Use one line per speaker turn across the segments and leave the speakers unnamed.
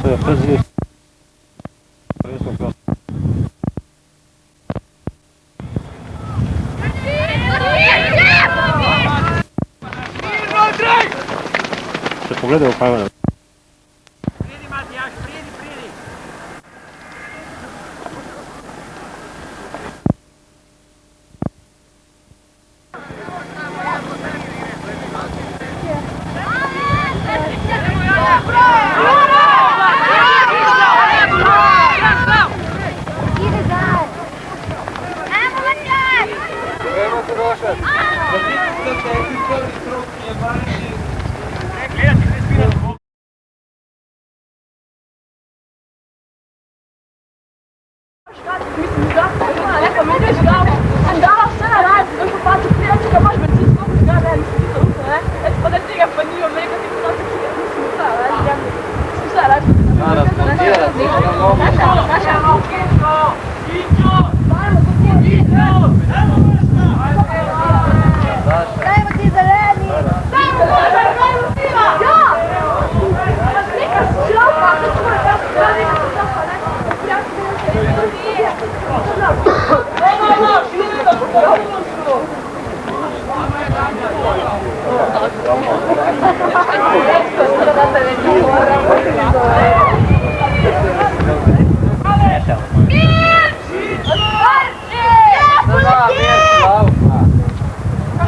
Se pogledaj u kameru.
Pridi Matijaš, pridi.
Mislim da neka medveć glavu, andala sve na rad, dok u patu prijatelja baš me ti skopu zgrada, ja mislim to uko, ne? Eto pa da ti ga pa nije mega ti kod otak je, mislim šta radi, ja mislim šta radi. Naša Ićo! Dajmo ti zeleni! Dajmo ti ja! Pa slika šlapa, to ću moram da se radi, kako šlapa, ne?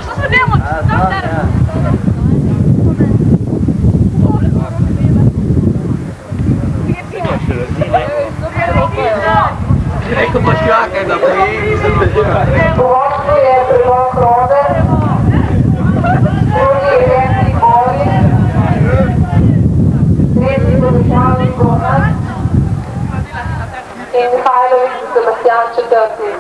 Što se demo?
Rekao baš jaka je da prije
Uopšte je prilog Roder, drugi je Henry Boris, treći Borušavnik Goran i Mihajlović Sebastian četvrti.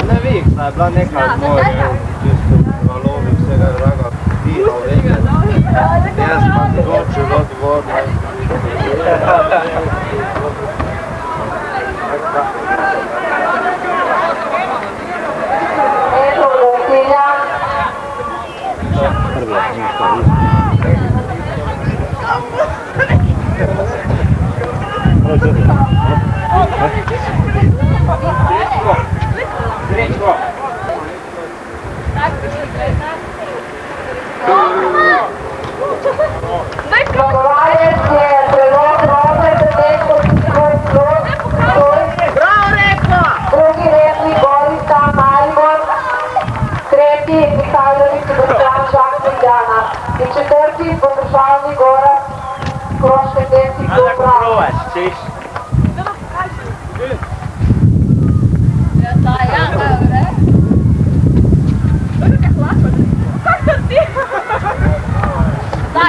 Ne vik, je bila neka od mojih, čisto valovi vsega draga, vira, jaz pa ti dočil od vodna.
Eto Vlastilja. Zmagovalec je prilog Roder, drugi redni Borisa Maribor, tretji Mihajlović Sebastian Žak-Ljubljana i četvrti Borušavnik Goran Kroške 10 Dubravka.
Da,